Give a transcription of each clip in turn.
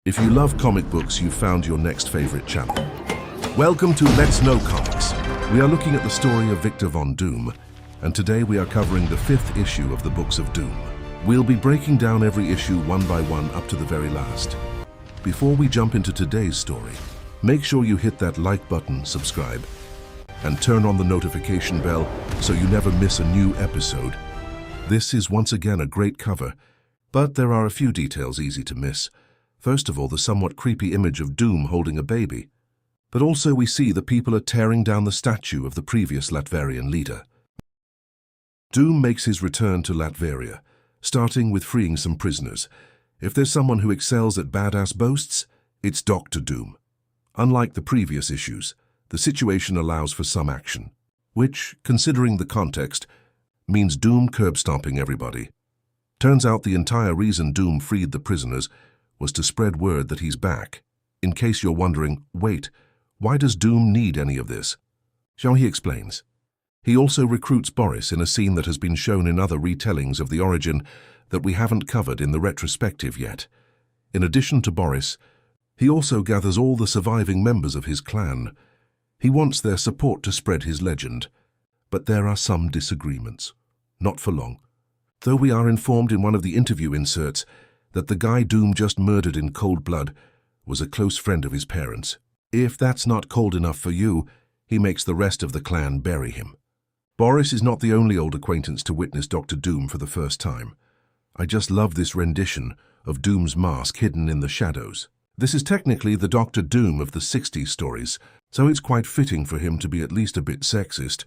If you love comic books, you've found your next favorite channel. Welcome to Let's Know Comics. We are looking at the story of Victor Von Doom, and today we are covering the 5th issue of the Books of Doom. We'll be breaking down every issue one by one up to the very last. Before we jump into today's story, make sure you hit that like button, subscribe, and turn on the notification bell so you never miss a new episode. This is once again a great cover, but there are a few details easy to miss. First of all, the somewhat creepy image of Doom holding a baby. But also we see the people are tearing down the statue of the previous Latverian leader. Doom makes his return to Latveria, starting with freeing some prisoners. If there's someone who excels at badass boasts, it's Dr. Doom. Unlike the previous issues, the situation allows for some action, which, considering the context, means Doom curb-stomping everybody. Turns out the entire reason Doom freed the prisoners was to spread word that he's back. In case you're wondering, wait, why does Doom need any of this? So he explains. He also recruits Boris in a scene that has been shown in other retellings of the origin that we haven't covered in the retrospective yet. In addition to Boris, he also gathers all the surviving members of his clan. He wants their support to spread his legend. But there are some disagreements. Not for long. Though we are informed in one of the interview inserts that the guy Doom just murdered in cold blood was a close friend of his parents. If that's not cold enough for you, he makes the rest of the clan bury him. Boris is not the only old acquaintance to witness Dr. Doom for the first time. I just love this rendition of Doom's mask hidden in the shadows. This is technically the Dr. Doom of the 60s stories, so it's quite fitting for him to be at least a bit sexist.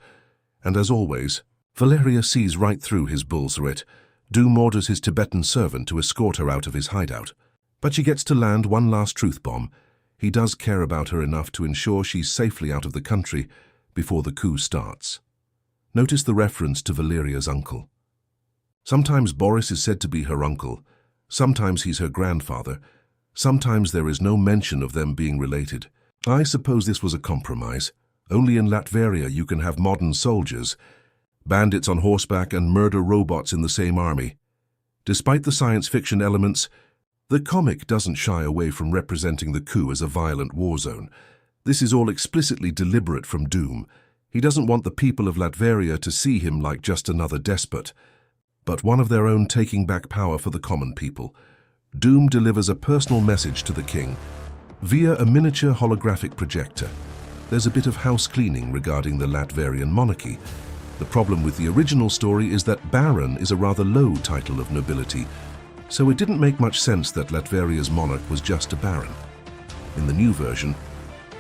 And as always, Valeria sees right through his bullshit. Doom orders his Tibetan servant to escort her out of his hideout. But she gets to land one last truth bomb. He does care about her enough to ensure she's safely out of the country before the coup starts. Notice the reference to Valeria's uncle. Sometimes Boris is said to be her uncle, sometimes he's her grandfather, sometimes there is no mention of them being related. I suppose this was a compromise. Only in Latveria you can have modern soldiers, bandits on horseback and murder robots in the same army. Despite the science fiction elements, the comic doesn't shy away from representing the coup as a violent war zone. This is all explicitly deliberate from Doom. He doesn't want the people of Latveria to see him like just another despot, but one of their own taking back power for the common people. Doom delivers a personal message to the king via a miniature holographic projector. There's a bit of house cleaning regarding the Latverian monarchy. The problem with the original story is that Baron is a rather low title of nobility, so it didn't make much sense that Latveria's monarch was just a Baron. In the new version,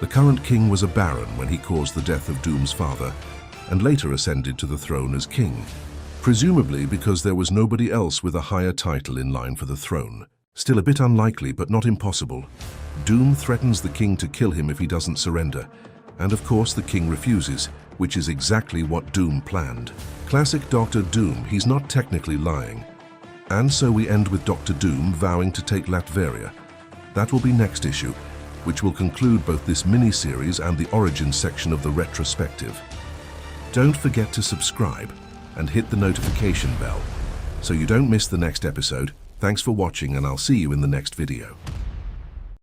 the current king was a Baron when he caused the death of Doom's father, and later ascended to the throne as king, presumably because there was nobody else with a higher title in line for the throne. Still a bit unlikely, but not impossible. Doom threatens the king to kill him if he doesn't surrender, and of course the king refuses, which is exactly what Doom planned. Classic Dr. Doom, he's not technically lying. And so we end with Dr. Doom vowing to take Latveria. That will be next issue, which will conclude both this mini-series and the origin section of the retrospective. Don't forget to subscribe and hit the notification bell so you don't miss the next episode. Thanks for watching, and I'll see you in the next video.